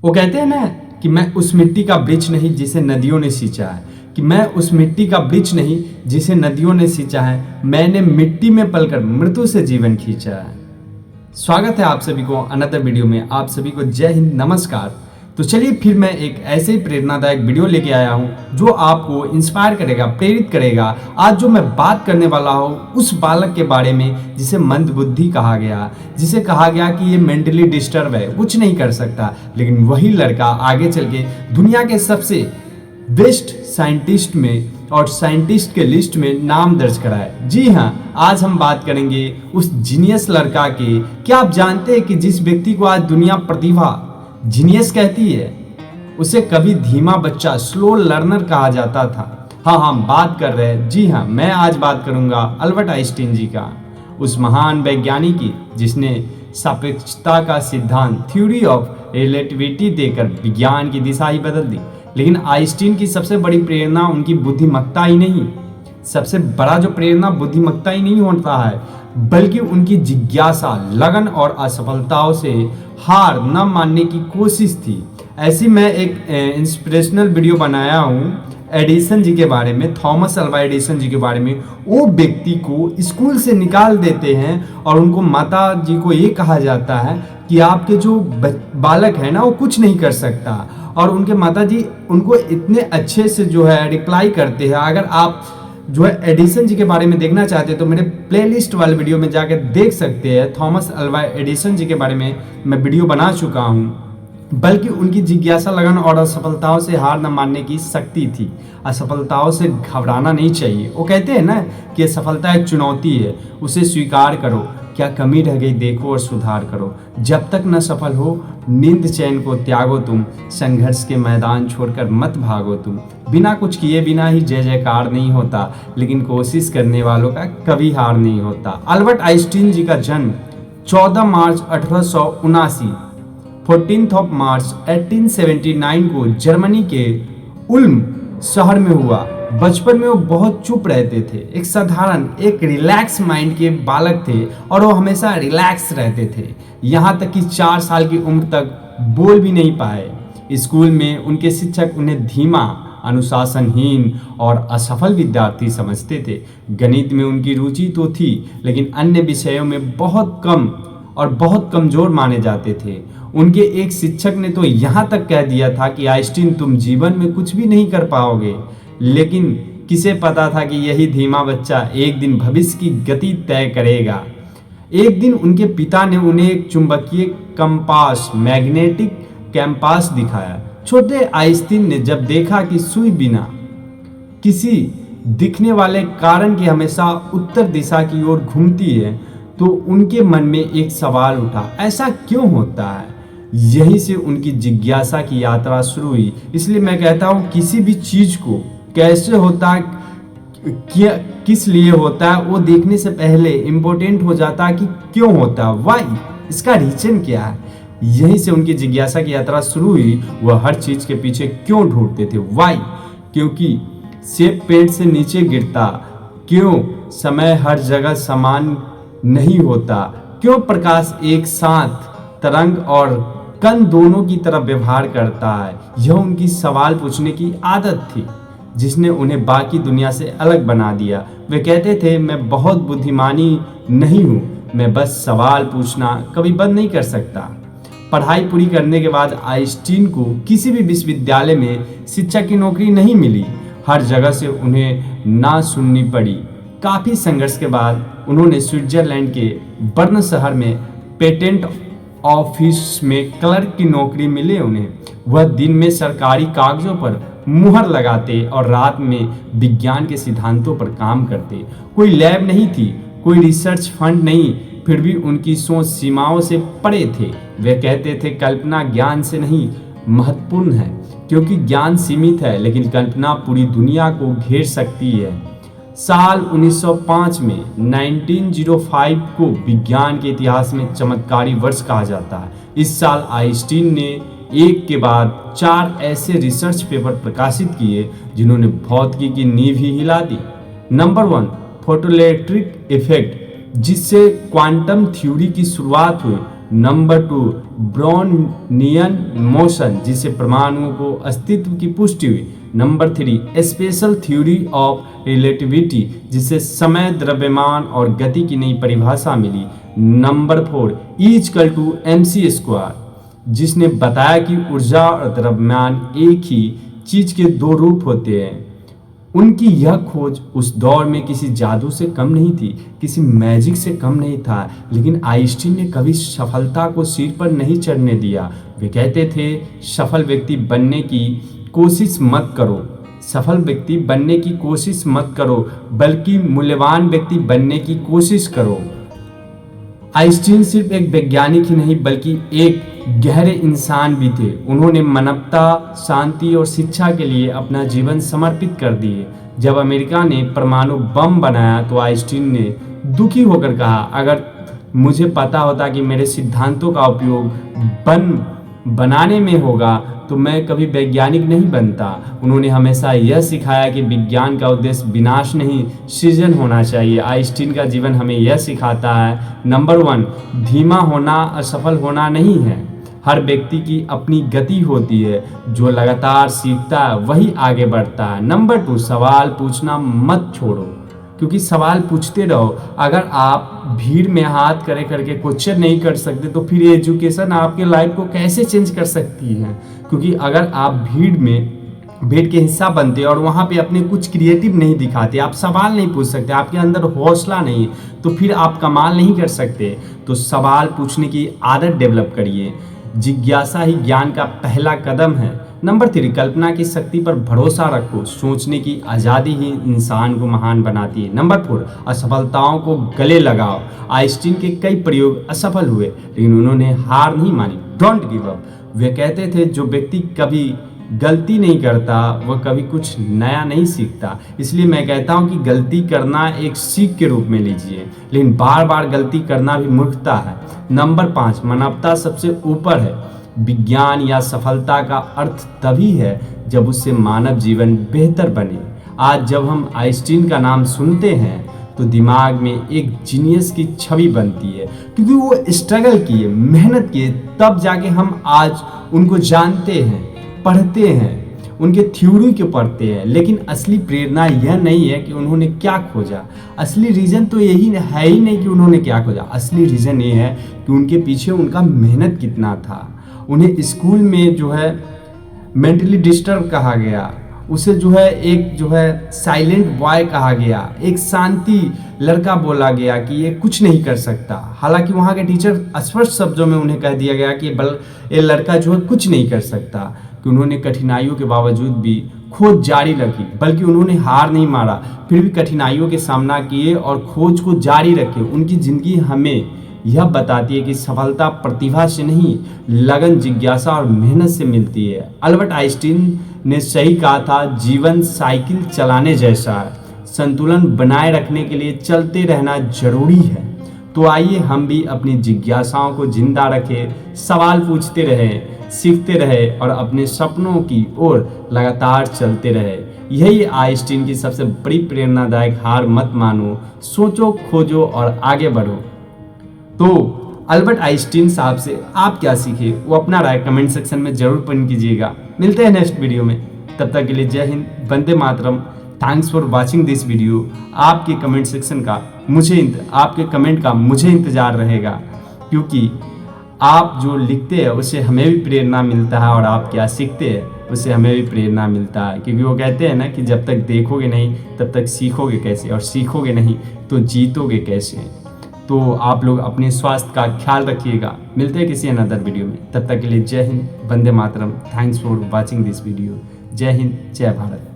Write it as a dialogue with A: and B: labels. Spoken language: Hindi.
A: वो कहते हैं ना कि मैं उस मिट्टी का वृक्ष नहीं जिसे नदियों ने सींचा है, कि मैं उस मिट्टी का वृक्ष नहीं जिसे नदियों ने सींचा है, मैंने मिट्टी में पलकर मृत्यु से जीवन खींचा है। स्वागत है आप सभी को अनदर वीडियो में। आप सभी को जय हिंद, नमस्कार। तो चलिए फिर मैं एक ऐसे ही प्रेरणादायक वीडियो लेके आया हूँ जो आपको इंस्पायर करेगा, प्रेरित करेगा। आज जो मैं बात करने वाला हूँ उस बालक के बारे में जिसे मंदबुद्धि कहा गया, जिसे कहा गया कि ये मेंटली डिस्टर्ब है, कुछ नहीं कर सकता, लेकिन वही लड़का आगे चल के दुनिया के सबसे बेस्ट साइंटिस्ट में और साइंटिस्ट के लिस्ट में नाम दर्ज कराए। जी हाँ, आज हम बात करेंगे उस जीनियस लड़का के। क्या आप जानते हैं कि जिस व्यक्ति को आज दुनिया प्रतिभा जीनियस कहती है, उसे कभी धीमा बच्चा, स्लो लर्नर कहा जाता था। हाँ, हम बात कर रहे हैं, जी हाँ, मैं आज बात करूंगा अल्बर्ट आइंस्टीन जी का, उस महान वैज्ञानिक की जिसने सापेक्षता का सिद्धांत, थ्योरी ऑफ रिलेटिविटी देकर विज्ञान की दिशा ही बदल दी। लेकिन आइंस्टीन की सबसे बड़ी प्रेरणा उनकी बुद्धिमत्ता ही नहीं, सबसे बड़ा जो प्रेरणा बुद्धिमत्ता ही नहीं होता है, बल्कि उनकी जिज्ञासा, लगन और असफलताओं से हार न मानने की कोशिश थी। ऐसी मैं एक इंस्पिरेशनल वीडियो बनाया हूँ एडिसन जी के बारे में, थॉमस अल्वा एडिसन जी के बारे में। वो व्यक्ति को स्कूल से निकाल देते हैं और उनको माता जी को ये कहा जाता है कि आपके जो बालक है ना वो कुछ नहीं कर सकता, और उनके माता जी उनको इतने अच्छे से जो है रिप्लाई करते हैं। अगर आप जो है एडिसन जी के बारे में देखना चाहते हैं तो मेरे प्लेलिस्ट वाले वीडियो में जाकर देख सकते हैं। थॉमस अल्वा एडिसन जी के बारे में मैं वीडियो बना चुका हूँ। बल्कि उनकी जिज्ञासा, लगन और असफलताओं से हार न मानने की शक्ति थी। असफलताओं से घबराना नहीं चाहिए। वो कहते हैं ना कि असफलता एक चुनौती है, उसे स्वीकार करो, क्या कमी रह गई देखो और सुधार करो। जब तक न सफल हो नींद चैन को त्यागो तुम, संघर्ष के मैदान छोड़कर मत भागो तुम। बिना कुछ किए बिना ही जय जयकार नहीं होता, लेकिन कोशिश करने वालों का कभी हार नहीं होता। अल्बर्ट आइंस्टीन जी का जन्म 14 मार्च 1879 14 मार्च 1879 को जर्मनी के उल्म शहर में हुआ। बचपन में वो बहुत चुप रहते थे, एक साधारण, एक रिलैक्स माइंड के बालक थे और वो हमेशा रिलैक्स रहते थे। यहाँ तक कि 4 साल की उम्र तक बोल भी नहीं पाए। स्कूल में उनके शिक्षक उन्हें धीमा, अनुशासनहीन और असफल विद्यार्थी समझते थे। गणित में उनकी रुचि तो थी, लेकिन अन्य विषयों में बहुत कम और बहुत कमजोर माने जाते थे। उनके एक शिक्षक ने तो यहाँ तक कह दिया था कि आइंस्टीन तुम जीवन में कुछ भी नहीं कर पाओगे। लेकिन किसे पता था कि यही धीमा बच्चा एक दिन भविष्य की गति तय करेगा। एक दिन उनके पिता ने उन्हें एक चुंबकीय कंपास, मैग्नेटिक कंपास दिखाया। छोटे आइंस्टीन ने जब देखा कि सुई बिना किसी दिखने वाले कारण के हमेशा उत्तर दिशा की ओर घूमती है, तो उनके मन में एक सवाल उठा, ऐसा क्यों होता है? यहीं से उनकी जिज्ञासा की यात्रा शुरू हुई। इसलिए मैं कहता हूँ किसी भी चीज को कैसे होता है, किस लिए होता है, वो देखने से पहले इम्पोर्टेंट हो जाता है कि क्यों होता है, वाई, इसका रीजन क्या है। यहीं से उनकी जिज्ञासा की यात्रा शुरू हुई। वह हर चीज के पीछे क्यों ढूंढते थे, वाई, क्योंकि सेब पेड़ से नीचे गिरता, क्यों समय हर जगह समान नहीं होता, क्यों प्रकाश एक साथ तरंग और कण दोनों की तरफ व्यवहार करता है। यह उनकी सवाल पूछने की आदत थी जिसने उन्हें बाकी दुनिया से अलग बना दिया। वे कहते थे, मैं बहुत बुद्धिमानी नहीं हूँ, मैं बस सवाल पूछना कभी बंद नहीं कर सकता। पढ़ाई पूरी करने के बाद आइंस्टीन को किसी भी विश्वविद्यालय में शिक्षक की नौकरी नहीं मिली। हर जगह से उन्हें ना सुननी पड़ी। काफ़ी संघर्ष के बाद उन्होंने स्विट्जरलैंड के बर्न शहर में पेटेंट ऑफिस में क्लर्क की नौकरी मिली उन्हें। वह दिन में सरकारी कागजों पर मुहर लगाते और रात में विज्ञान के सिद्धांतों पर काम करते। कोई लैब नहीं थी, कोई रिसर्च फंड नहीं, फिर भी उनकी सोच सीमाओं से परे थे। वे कहते थे, कल्पना ज्ञान से नहीं महत्वपूर्ण है, क्योंकि ज्ञान सीमित है, लेकिन कल्पना पूरी दुनिया को घेर सकती है। साल 1905 में 1905 को विज्ञान के इतिहास में चमत्कारी वर्ष कहा जाता है। इस साल आइंस्टीन ने एक के बाद 4 ऐसे रिसर्च पेपर प्रकाशित किए जिन्होंने भौतिकी की नींव ही हिला दी। नंबर 1, फोटोइलेक्ट्रिक इफेक्ट, जिससे क्वांटम थ्योरी की शुरुआत हुई। नंबर 2, ब्राउनियन मोशन, जिससे परमाणुओं को अस्तित्व की पुष्टि हुई। Number 3, special theory of relativity, जिससे समय, द्रव्यमान और गति की नई परिभाषा मिली। नंबर 4, E=mc², जिसने बताया कि ऊर्जा और द्रव्यमान एक ही चीज के दो रूप होते हैं। उनकी यह खोज उस दौर में किसी जादू से कम नहीं थी, किसी मैजिक से कम नहीं था, लेकिन आइंस्टीन ने कभी सफलता को सिर पर नहीं चढ़ने दिया। वे कहते थे, सफल व्यक्ति बनने की कोशिश मत करो, सफल व्यक्ति बनने की कोशिश मत करो, बल्कि मूल्यवान व्यक्ति बनने की कोशिश करो। आइंस्टीन सिर्फ एक वैज्ञानिक ही नहीं बल्कि एक गहरे इंसान भी थे। उन्होंने मानवता, शांति और शिक्षा के लिए अपना जीवन समर्पित कर दिए। जब अमेरिका ने परमाणु बम बनाया तो आइंस्टीन ने दुखी होकर कहा, अगर मुझे पता होता कि मेरे सिद्धांतों का उपयोग बम बनाने में होगा तो मैं कभी वैज्ञानिक नहीं बनता। उन्होंने हमेशा यह सिखाया कि विज्ञान का उद्देश्य विनाश नहीं, सृजन होना चाहिए। आइंस्टीन का जीवन हमें यह सिखाता है, नंबर 1, धीमा होना असफल होना नहीं है। हर व्यक्ति की अपनी गति होती है, जो लगातार सीखता है वही आगे बढ़ता है। नंबर 2, सवाल पूछना मत छोड़ो, क्योंकि सवाल पूछते रहो। अगर आप भीड़ में हाथ करे करके क्वेश्चन नहीं कर सकते तो फिर एजुकेशन आपके लाइफ को कैसे चेंज कर सकती है। क्योंकि अगर आप भीड़ के हिस्सा बनते और वहाँ पे अपने कुछ क्रिएटिव नहीं दिखाते, आप सवाल नहीं पूछ सकते, आपके अंदर हौसला नहीं, तो फिर आप कमाल नहीं कर सकते। तो सवाल पूछने की आदत डेवलप करिए। जिज्ञासा ही ज्ञान का पहला कदम है। नंबर 3, कल्पना की शक्ति पर भरोसा रखो। सोचने की आज़ादी ही इंसान को महान बनाती है। नंबर 4, असफलताओं को गले लगाओ। आइंस्टीन के कई प्रयोग असफल हुए, लेकिन उन्होंने हार नहीं मानी। Don't give up. वे कहते थे, जो व्यक्ति कभी गलती नहीं करता वह कभी कुछ नया नहीं सीखता। इसलिए मैं कहता हूँ कि गलती करना एक सीख के रूप में लीजिए, लेकिन बार बार गलती करना भी मूर्खता है। नंबर 5, मानवता सबसे ऊपर है। विज्ञान या सफलता का अर्थ तभी है जब उससे मानव जीवन बेहतर बने। आज जब हम आइंस्टीन का नाम सुनते हैं तो दिमाग में एक जीनियस की छवि बनती है, क्योंकि वो स्ट्रगल किए, मेहनत किए, तब जाके हम आज उनको जानते हैं, पढ़ते हैं, उनके थ्योरी को पढ़ते हैं। लेकिन असली प्रेरणा यह नहीं है कि उन्होंने क्या खोजा। असली रीज़न तो यही है ही नहीं कि उन्होंने क्या खोजा। असली रीज़न ये है कि उनके पीछे उनका मेहनत कितना था। उन्हें स्कूल में जो है मेंटली डिस्टर्ब कहा गया, उसे जो है एक जो है साइलेंट बॉय कहा गया, एक शांति लड़का बोला गया कि ये कुछ नहीं कर सकता। हालांकि वहाँ के टीचर स्पष्ट शब्दों में उन्हें कह दिया गया कि ये लड़का जो है कुछ नहीं कर सकता। कि उन्होंने कठिनाइयों के बावजूद भी खोज जारी रखी, बल्कि उन्होंने हार नहीं मारा, फिर भी कठिनाइयों के सामना किए और खोज को जारी रखे। उनकी ज़िंदगी हमें यह बताती है कि सफलता प्रतिभा से नहीं, लगन, जिज्ञासा और मेहनत से मिलती है। अल्बर्ट आइंस्टीन ने सही कहा था, जीवन साइकिल चलाने जैसा है, संतुलन बनाए रखने के लिए चलते रहना जरूरी है। तो आइए हम भी अपनी जिज्ञासाओं को जिंदा रखें, सवाल पूछते रहें, सीखते रहें और अपने सपनों की ओर लगातार चलते रहें। यही आइंस्टीन की सबसे बड़ी प्रेरणादायक, हार मत मानो, सोचो, खोजो और आगे बढ़ो। तो अल्बर्ट आइंस्टीन साहब से आप क्या सीखे, वो अपना राय कमेंट सेक्शन में जरूर पिन कीजिएगा। मिलते हैं नेक्स्ट वीडियो में, तब तक के लिए जय Hind, Vande Mataram. Thanks for watching this video. आपके कमेंट सेक्शन का आपके कमेंट का मुझे इंतजार रहेगा, क्योंकि आप जो लिखते हैं उससे हमें भी प्रेरणा मिलता है और आप क्या सीखते हैं उससे हमें भी प्रेरणा मिलता है। क्योंकि वो कहते हैं ना कि जब तक देखोगे नहीं तब तक सीखोगे कैसे, और सीखोगे नहीं तो जीतोगे कैसे। तो आप लोग अपने स्वास्थ्य का ख्याल रखिएगा। मिलते हैं किसी अनदर वीडियो में, तब तक के लिए जय Hind, Vande Mataram. Thanks for watching this video. जय हिंद, जय भारत।